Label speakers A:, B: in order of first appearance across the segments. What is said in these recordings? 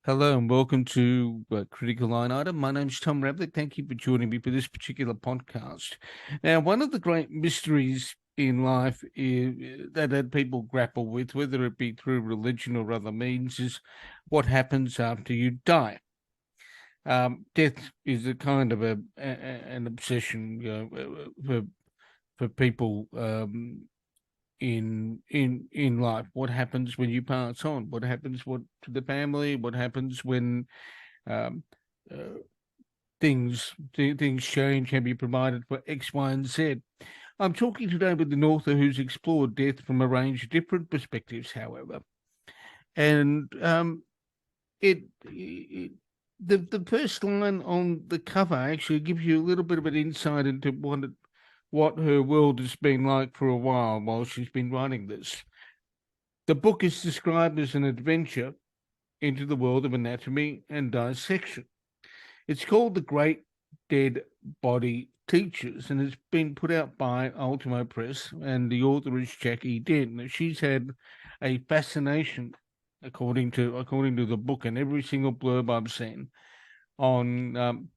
A: Hello and welcome to Critical Line Item. My name's Tom Ravlick. Thank you for joining me for this particular podcast. Now, one of the great mysteries in life that people grapple with, whether it be through religion or other means, is what happens after you die. Death is a kind of an obsession, for people in life. What happens when you pass on? What happens to the family? What happens when um, uh, things change? Have you provided for X, Y, and Z? I'm talking today with an author who's explored death from a range of different perspectives. However, and it the first line on the cover actually gives you a little bit of an insight into what her world has been like for a while she's been writing this. The book is described as an adventure into the world of anatomy and dissection. It's called The Great Dead Body Teachers, and it's been put out by Ultimo Press, and the author is Jackie Dent. She's had a fascination, according to the book, and every single blurb I've seen on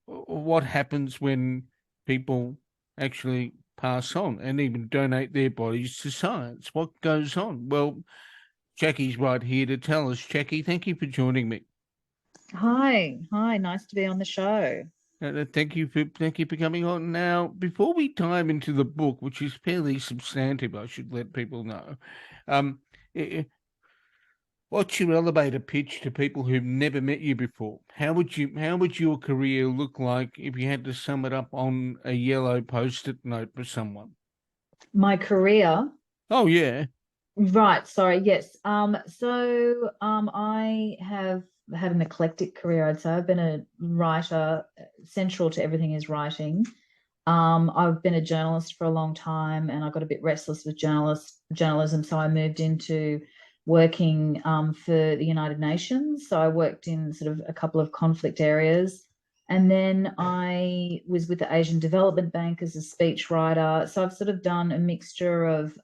A: what happens when people actually pass on and even donate their bodies to science. What goes on? Well, Jackie's right here to tell us. Jackie, thank you for joining me.
B: Hi, nice to be on the show.
A: Thank you for coming on. Now, before we dive into the book, which is fairly substantive, I should let people know. Um, i- i- what's your elevator pitch to people who've never met you before? How would your career look like if you had to sum it up on a yellow post-it note for someone?
B: My career,
A: Oh yeah.
B: right, sorry, yes. I have had an eclectic career, I'd say. I've been a writer, central to everything is writing. I've been a journalist for a long time and I got a bit restless with journalism, so I moved into working for the United Nations. So I worked in sort of a couple of conflict areas. And then I was with the Asian Development Bank as a speechwriter. So I've sort of done a mixture of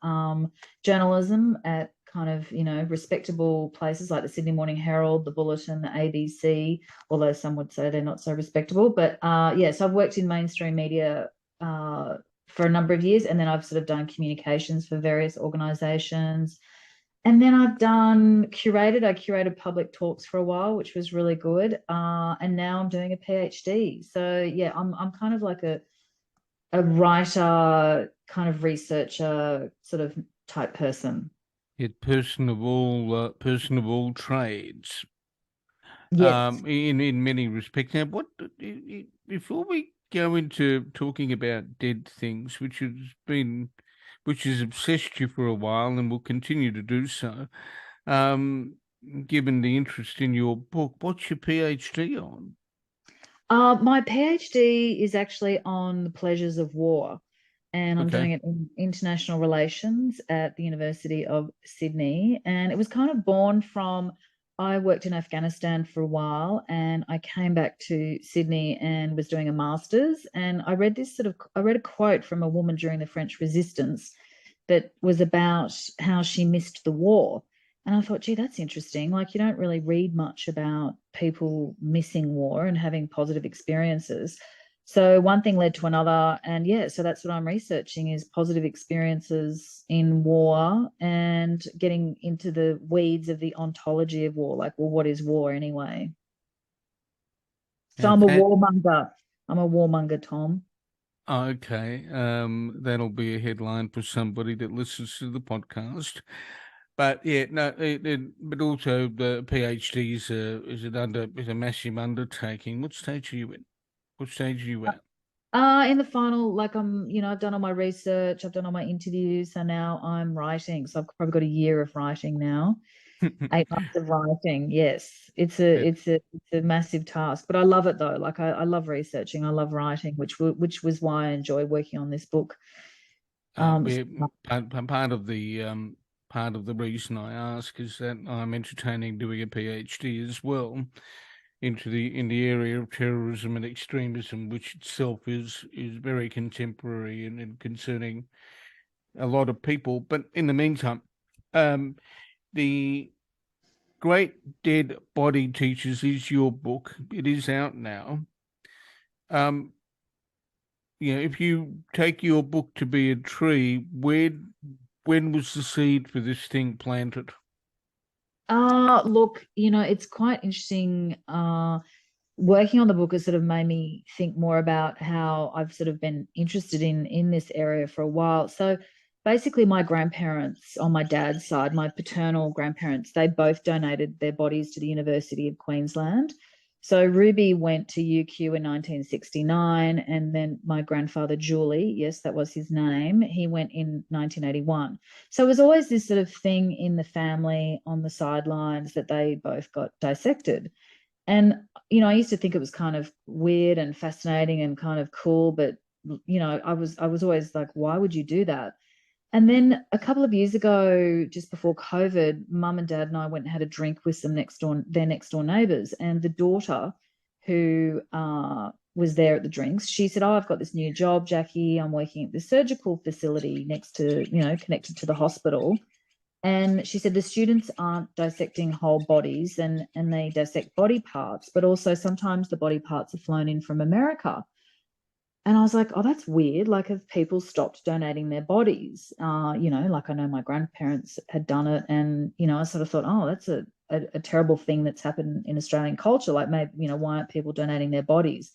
B: journalism at kind of, respectable places like the Sydney Morning Herald, the Bulletin, the ABC, although some would say they're not so respectable. But yeah, so I've worked in mainstream media uh, for a number of years, and then I've sort of done communications for various organizations. And then I curated public talks for a while, which was really good. And now I'm doing a PhD. So yeah, I'm kind of like a writer, kind of researcher, sort of type person.
A: It person of all trades.
B: Yes.
A: In many respects. Now, before we go into talking about dead things, which has obsessed you for a while and will continue to do so, um, given the interest in your book, what's your PhD on?
B: My PhD is actually on the pleasures of war, and I'm
A: Okay.
B: doing it in international relations at the University of Sydney. And it was kind of born from I worked in Afghanistan for a while, and I came back to Sydney and was doing a master's. And I read a quote from a woman during the French Resistance that was about how she missed the war. And I thought, gee, that's interesting. Like, you don't really read much about people missing war and having positive experiences. So one thing led to another. And yeah, so that's what I'm researching is positive experiences in war and getting into the weeds of the ontology of war. Like, well, what is war anyway? So
A: And that
B: I'm a warmonger, Tom.
A: okay. That'll be a headline for somebody that listens to the podcast. But yeah, no, but also the PhD is a massive undertaking. What stage are you in? What stage are you at?
B: In the final, like I've done all my research, I've done all my interviews, so now I'm writing. So I've probably got a year of writing now, 8 months of writing. Yes,
A: Yeah,
B: it's a massive task, but I love it though. Like I love researching, I love writing, which was why I enjoy working on this book.
A: we're part of the reason I ask is that I'm entertaining doing a PhD as well in the area of terrorism and extremism, which itself is very contemporary and concerning a lot of people. But in the meantime, um, the Great Dead Body Teachers is your book. It is out now. Um, if you take your book to be a tree, when was the seed for this thing planted?
B: Look, it's quite interesting. Working on the book has sort of made me think more about how I've sort of been interested in this area for a while. So basically my grandparents on my dad's side, my paternal grandparents, they both donated their bodies to the University of Queensland. So Ruby went to UQ in 1969, and then my grandfather Julie, yes, that was his name, he went in 1981. So it was always this sort of thing in the family on the sidelines that they both got dissected. And, I used to think it was kind of weird and fascinating and kind of cool, but I was always like, why would you do that? And then a couple of years ago, just before COVID, mum and dad and I went and had a drink with their next door neighbors. And the daughter who was there at the drinks, she said, "Oh, I've got this new job, Jackie. I'm working at the surgical facility next to, connected to the hospital." And she said the students aren't dissecting whole bodies, and they dissect body parts, but also sometimes the body parts are flown in from America. And I was like, oh, that's weird. Like, have people stopped donating their bodies? Like I know my grandparents had done it. And, I sort of thought, oh, that's a terrible thing that's happened in Australian culture. Like, maybe, why aren't people donating their bodies?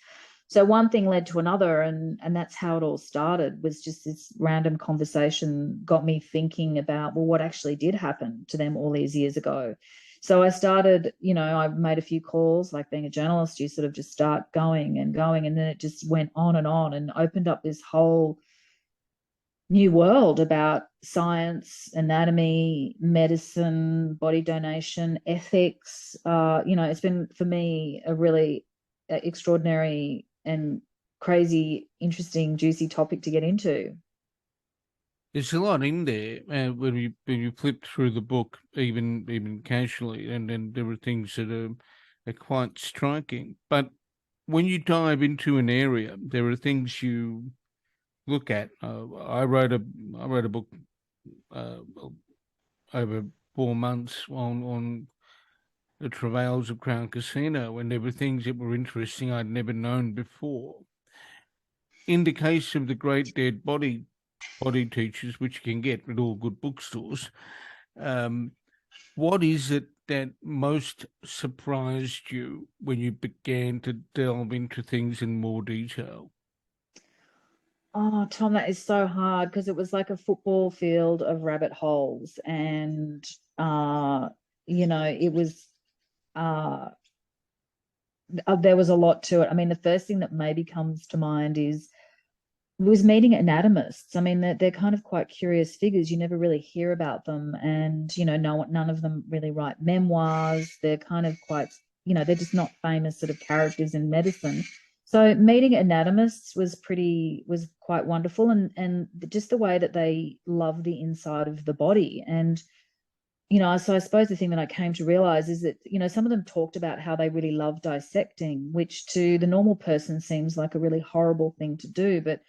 B: So one thing led to another, and that's how it all started. Was just this random conversation got me thinking about, well, what actually did happen to them all these years ago. So I started, I made a few calls. Like being a journalist, you sort of just start going and going, and then it just went on and opened up this whole new world about science, anatomy, medicine, body donation, ethics. It's been for me a really extraordinary and crazy, interesting, juicy topic to get into.
A: There's a lot in there when you flip through the book, even casually, and then there are things that are quite striking. But when you dive into an area, there are things you look at. I wrote a book uh, over 4 months on the travails of Crown Casino, and there were things that were interesting I'd never known before. In the case of the Great Dead Body Teachers, which you can get at all good bookstores, um, what is it that most surprised you when you began to delve into things in more detail?
B: Oh, Tom, that is so hard because it was like a football field of rabbit holes. And, uh, it was, uh, there was a lot to it. I mean, the first thing that maybe comes to mind is was meeting anatomists. I mean, they're kind of quite curious figures. You never really hear about them, and none of them really write memoirs. They're kind of quite, they're just not famous sort of characters in medicine. So meeting anatomists was quite wonderful, and just the way that they love the inside of the body. And so I suppose the thing that I came to realize is that, some of them talked about how they really love dissecting, which to the normal person seems like a really horrible thing to do. But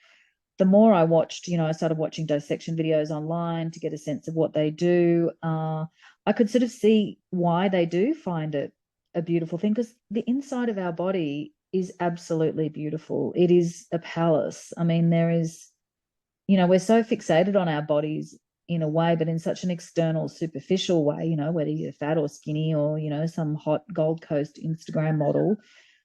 B: the more I watched, I started watching dissection videos online to get a sense of what they do. I could sort of see why they do find it a beautiful thing, because the inside of our body is absolutely beautiful. It is a palace. I mean, there is, we're so fixated on our bodies in a way, but in such an external, superficial way, whether you're fat or skinny or, some hot Gold Coast Instagram model.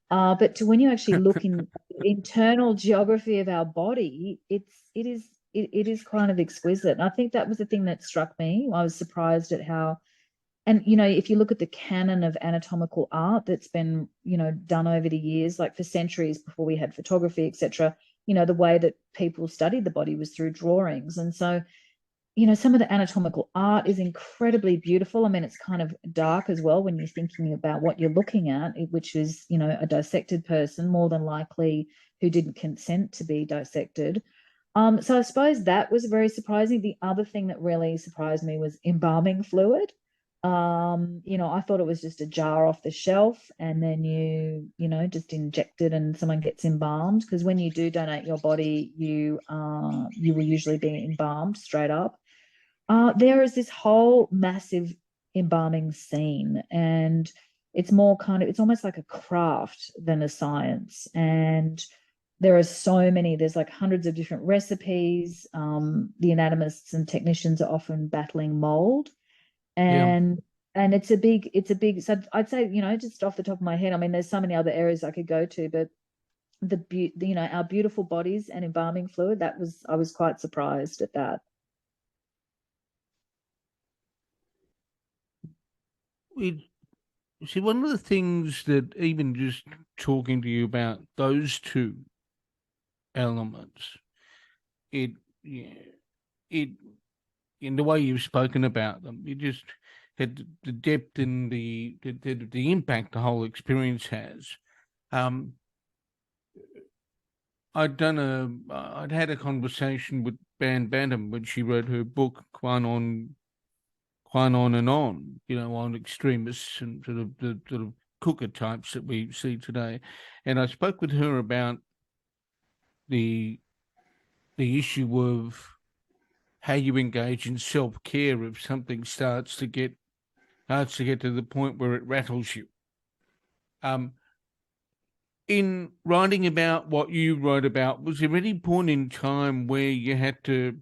B: But when you actually look in the internal geography of our body, it is kind of exquisite. And I think that was the thing that struck me. I was surprised at how, and if you look at the canon of anatomical art that's been, done over the years, like for centuries before we had photography, etc., the way that people studied the body was through drawings. And so some of the anatomical art is incredibly beautiful. I mean, it's kind of dark as well when you're thinking about what you're looking at, which is, a dissected person, more than likely who didn't consent to be dissected. So I suppose that was very surprising. The other thing that really surprised me was embalming fluid. I thought it was just a jar off the shelf, and then just inject it and someone gets embalmed. Because when you do donate your body, you will usually be embalmed straight up. There is this whole massive embalming scene, and it's more kind of, it's almost like a craft than a science. And there are so many, there's like hundreds of different recipes. The anatomists and technicians are often battling mold,
A: Yeah.
B: and it's a big, so I'd say, you know, just off the top of my head, I mean, there's so many other areas I could go to, but you know, our beautiful bodies and embalming fluid, that was, I was quite surprised at that.
A: It, see, one of the things that even just talking to you about those two elements, it, yeah, it, in the way you've spoken about them, you just had the depth and the impact the whole experience has. Um, I'd had a conversation with Ban Bantam when she wrote her book Quine on and on, you know, on extremists and sort of the sort of cooker types that we see today. And I spoke with her about the the issue of how you engage in self care if something starts to get to the point where it rattles you. Um, in writing about what you wrote about, was there any point in time where you had to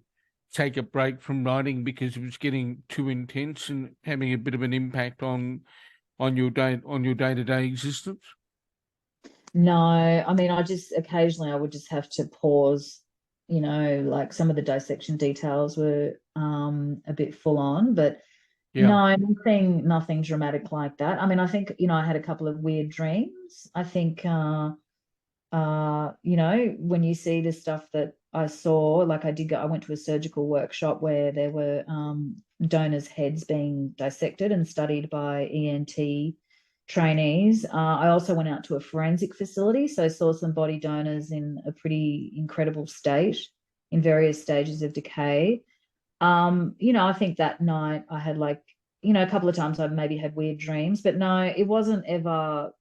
A: take a break from writing because it was getting too intense and having a bit of an impact on your day to day existence?
B: No, I mean, I just occasionally I would just have to pause, you know, like some of the dissection details were a bit full on, but
A: Yeah.
B: no, nothing dramatic like that. I mean, I think, you know, I had a couple of weird dreams. I think you know, when you see the stuff that I saw, like I went to a surgical workshop where there were donors' heads being dissected and studied by ENT trainees. I also went out to a forensic facility, so I saw some body donors in a pretty incredible state in various stages of decay. You know, I think that night I had like, you know, a couple of times I maybe had weird dreams, but no, it wasn't ever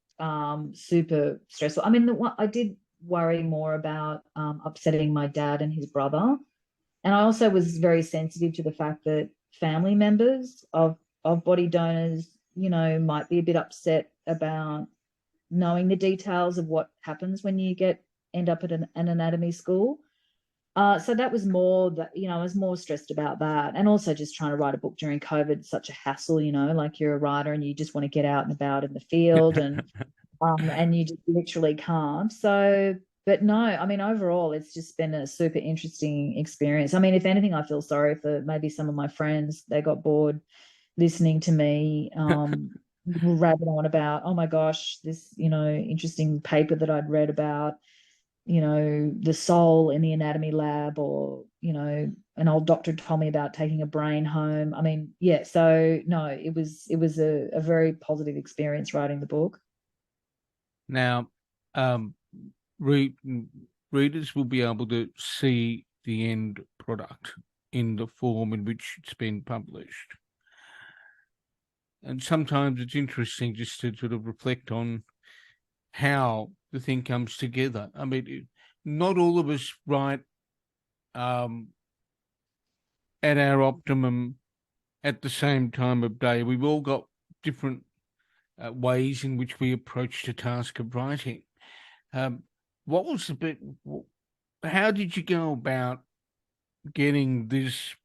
B: super stressful. I mean, I did worry more about upsetting my dad and his brother. And I also was very sensitive to the fact that family members of body donors, you know, might be a bit upset about knowing the details of what happens when you end up at an anatomy school. So that was more that, you know, I was more stressed about that. And also just trying to write a book during COVID, such a hassle, you know, like you're a writer and you just want to get out and about in the field, and you just literally can't. So, but no, I mean, overall, it's just been a super interesting experience. I mean, if anything, I feel sorry for maybe some of my friends. They got bored listening to me rabbit on about, oh my gosh, this, you know, interesting paper that I'd read about, you know, the soul in the anatomy lab, or, you know, an old doctor told me about taking a brain home. I mean, yeah, so no, it was a very positive experience writing the book.
A: Now, um, read, readers will be able to see the end product in the form in which it's been published. And sometimes it's interesting just to sort of reflect on how the thing comes together. I mean, not all of us write um, at our optimum at the same time of day. We've all got different ways in which we approach the task of writing. Um, what was the bit? How did you go about getting this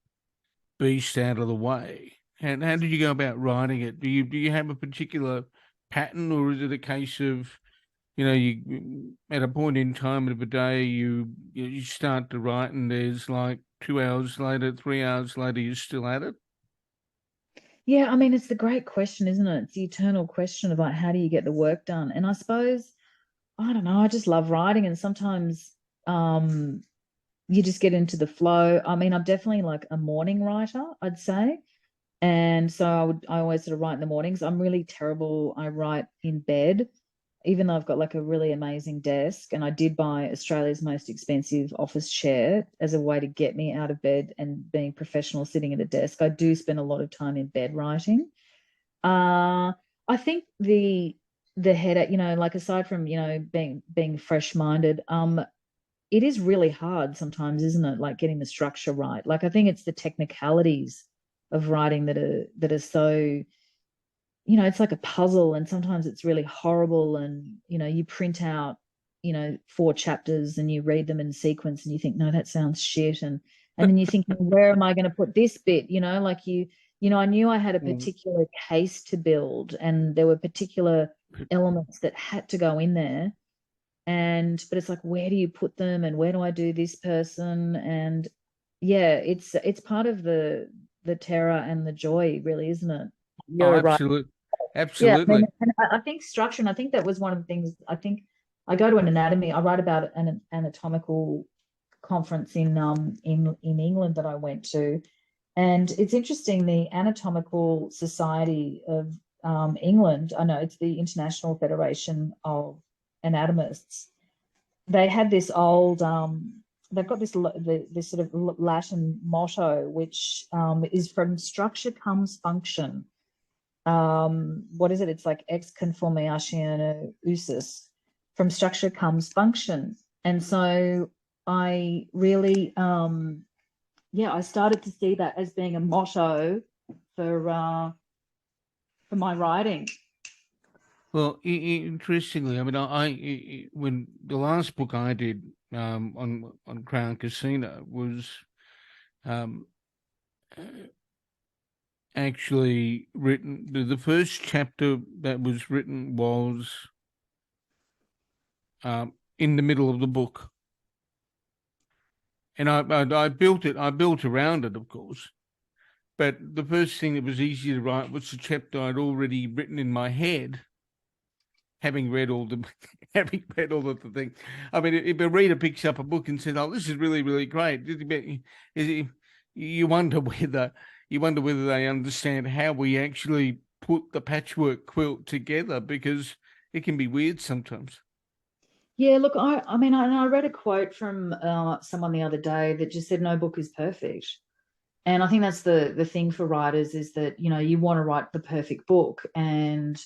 A: beast out of the way? And how did you go about writing it? Do you have a particular pattern, or is it a case of, you know, you at a point in time of the day you start to write and there's like 2 hours later, 3 hours later you're still at it?
B: Yeah, I mean, it's the great question, isn't it? It's the eternal question of like, how do you get the work done? And I suppose, I don't know, I just love writing, and sometimes um you just get into the flow. I mean, I'm definitely like a morning writer, I'd say. And so I always sort of write in the mornings. I'm really terrible. I write in bed, even though I've got like a really amazing desk. And I did buy Australia's most expensive office chair as a way to get me out of bed and being professional sitting at a desk. I do spend a lot of time in bed writing. Uh, I think the headache, you know, like aside from, you know, being fresh-minded, it is really hard sometimes, isn't it? Like getting the structure right. Like I think it's the technicalities of writing that are so you know, it's like a puzzle, and sometimes it's really horrible. And, you know, you print out, you know, 4 chapters and you read them in sequence and you think, no, that sounds shit. And then you think, where am I going to put this bit? You know, like you know, I knew I had a
A: Mm.
B: particular case to build and there were particular elements that had to go in there. And, but it's like, where do you put them and where do I do this person? And yeah, it's part of the terror and the joy, really, isn't it?
A: Oh,
B: You're right.
A: absolutely.
B: Yeah, I mean,
A: Absolutely.
B: and I think structure, and I think that was one of the things. I think I go to an anatomy. I write about an anatomical conference in England that I went to, and it's interesting. The Anatomical Society of England. I know it's the International Federation of Anatomists. They had this old. They've got this sort of Latin motto, which is from structure comes function. What is it? It's like ex conformatione usus. From structure comes function. And so I really yeah, I started to see that as being a motto for my writing.
A: Well, interestingly, I mean, when the last book I did on Crown Casino was um, uh, actually written. The first chapter that was written was in the middle of the book, and I built it. I built around it, of course. But the first thing that was easy to write was the chapter I'd already written in my head, having read all the having read all of the things. I mean, if a reader picks up a book and says, "Oh, this is really, really great," you wonder whether they understand how we actually put the patchwork quilt together, because it can be weird sometimes.
B: Yeah, look, I mean, I read a quote from someone the other day that just said no book is perfect. And I think that's the thing for writers is that, you know, you want to write the perfect book. And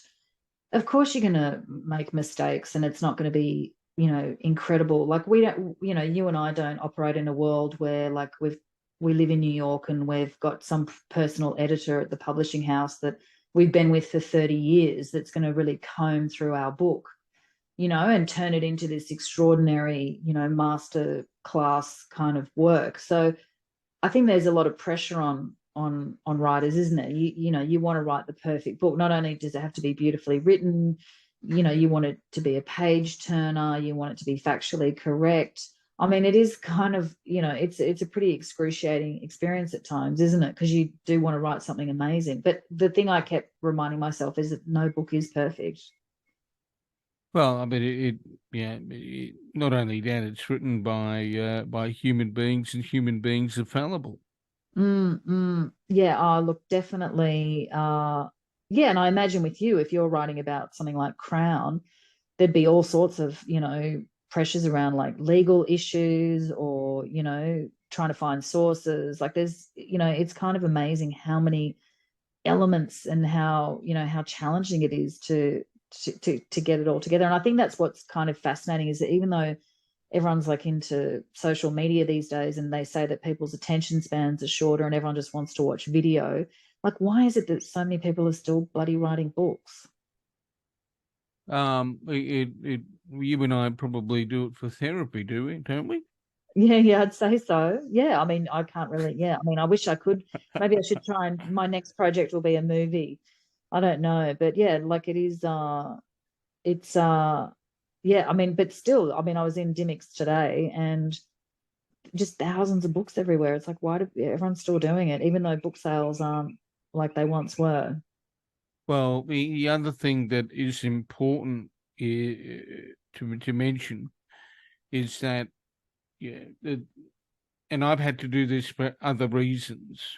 B: of course you're going to make mistakes and it's not going to be, you know, incredible. Like we don't, you know, you and I don't operate in a world where like we live in New York and we've got some personal editor at the publishing house that we've been with for 30 years that's going to really comb through our book, you know, and turn it into this extraordinary, you know, master class kind of work. So I think there's a lot of pressure on writers, isn't it? You know, you want to write the perfect book. Not only does it have to be beautifully written, you know, you want it to be a page turner, you want it to be factually correct. I mean, it is kind of, you know, it's a pretty excruciating experience at times, isn't it? Because you do want to write something amazing. But the thing I kept reminding myself is that no book is perfect.
A: Well, I mean, yeah, not only that, it's written by human beings, and human beings are fallible.
B: Yeah, oh, look, definitely. Yeah, and I imagine with you, if you're writing about something like Crown, there'd be all sorts of, you know, pressures around like legal issues or, you know, trying to find sources. Like there's, you know, it's kind of amazing how many elements and how, you know, how challenging it is to get it all together. And I think that's what's kind of fascinating is that even though everyone's like into social media these days and they say that people's attention spans are shorter and everyone just wants to watch video, like why is it that so many people are still bloody writing books?
A: You and I probably do it for therapy, do we? Don't we?
B: Yeah, yeah, I'd say so. Yeah, I mean, I can't really, yeah, I mean, I wish I could. Maybe I should try and my next project will be a movie. I don't know, but yeah, like it is it's yeah, I mean, but still, I mean, I was in Dimmicks today and just thousands of books everywhere. It's like, why do everyone's still doing it, even though book sales aren't like they once were?
A: Well, the other thing that is important to mention is that, yeah, and I've had to do this for other reasons,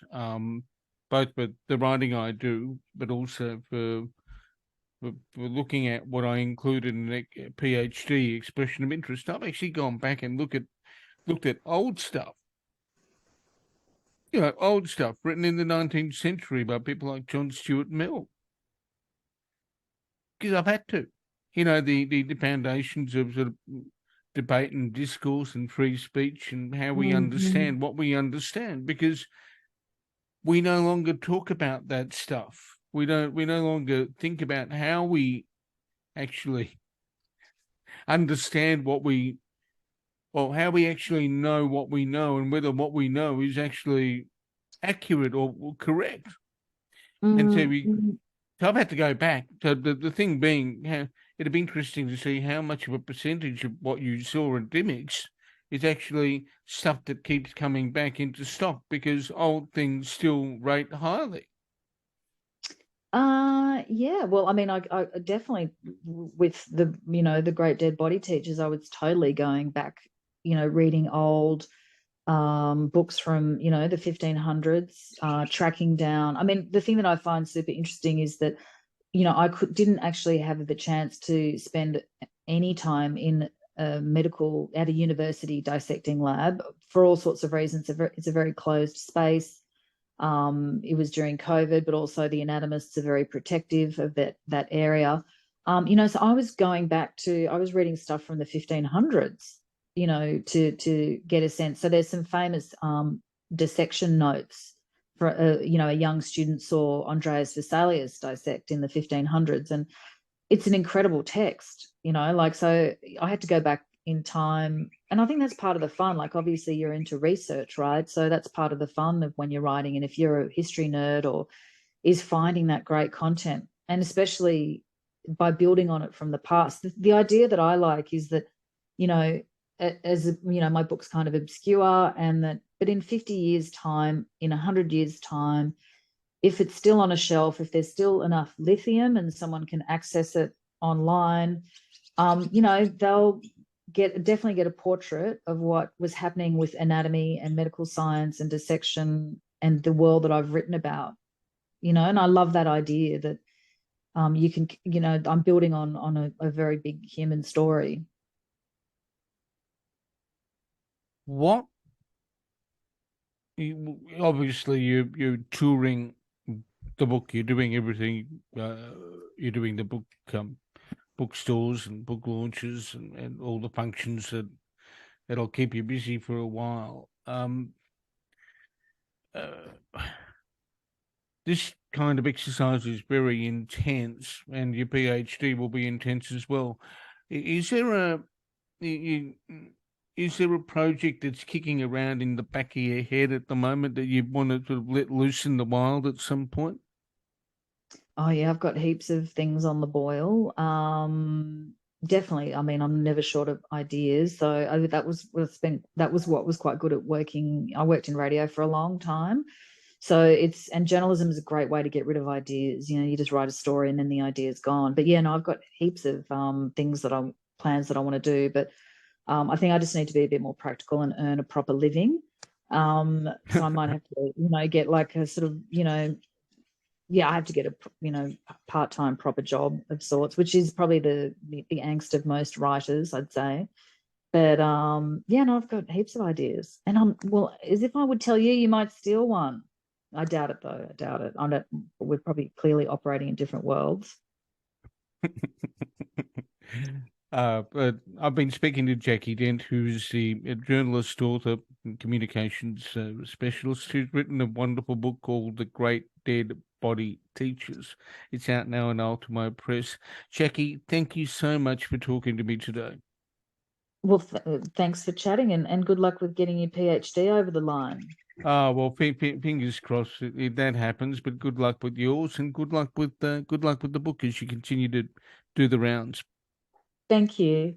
A: both with the writing I do, but also for looking at what I included in a PhD, expression of interest. I've actually gone back and looked at old stuff, old stuff written in the 19th century by people like John Stuart Mill, because I've had to. The foundations of sort of debate and discourse and free speech and how we
B: Mm-hmm.
A: understand what we understand, because we no longer talk about that stuff. We no longer think about how we actually understand how we actually know what we know, and whether what we know is actually accurate or correct. And so
B: Mm.
A: I've had to go back. So the thing being, it'd be interesting to see how much of a percentage of what you saw in Dimmicks is actually stuff that keeps coming back into stock because old things still rate highly.
B: Yeah. Well, I mean, I definitely with the, the Great Dead Body Teachers, I was totally going back, reading old books from, the 1500s, tracking down. I mean, the thing that I find super interesting is that, didn't actually have the chance to spend any time in at a university dissecting lab for all sorts of reasons. It's a very closed space. It was during COVID, but also the anatomists are very protective of that area. So I was going back I was reading stuff from the 1500s, to get a sense. So there's some famous dissection notes for, a young student saw Andreas Vesalius dissect in the 1500s, and it's an incredible text, so I had to go back in time. And I think that's part of the fun. Like, obviously you're into research, right? So that's part of the fun of when you're writing. And if you're a history nerd, or is finding that great content, and especially by building on it from the past. The idea that I like is that, as my book's kind of obscure, but in 50 years time, in 100 years time, if it's still on a shelf, if there's still enough lithium and someone can access it online, they'll definitely get a portrait of what was happening with anatomy and medical science and dissection and the world that I've written about. And I love that idea that you can, I'm building on a very big human story.
A: What obviously you're touring the book, you're doing everything, you're doing the bookstores and book launches and all the functions that'll keep you busy for a while. Uh, this kind of exercise is very intense, and your PhD will be intense as well. Is there is there a project that's kicking around in the back of your head at the moment that you want to sort of let loose in the wild at some point?
B: Oh yeah, I've got heaps of things on the boil. Definitely. I mean, I'm never short of ideas. So that was what was quite good at working. I worked in radio for a long time. So and journalism is a great way to get rid of ideas. You just write a story and then the idea's gone. But yeah, no, I've got heaps of plans that I want to do. But I think I just need to be a bit more practical and earn a proper living. So I might have to, get like a sort of, yeah, I have to get a part-time proper job of sorts, which is probably the angst of most writers, I'd say. But yeah, no, I've got heaps of ideas, and well, as if I would tell you, you might steal one. I doubt it, though. I doubt it. I don't. We're probably clearly operating in different worlds.
A: But I've been speaking to Jackie Dent, who's a journalist, author, and communications specialist, who's written a wonderful book called The Great Dead Body Teachers. It's out now in Ultimo Press. Jackie, thank you so much for talking to me today.
B: Well, thanks for chatting, and good luck with getting your PhD over the line.
A: Well, fingers crossed that happens. But good luck with yours, and good luck with the book as you continue to do the rounds.
B: Thank you.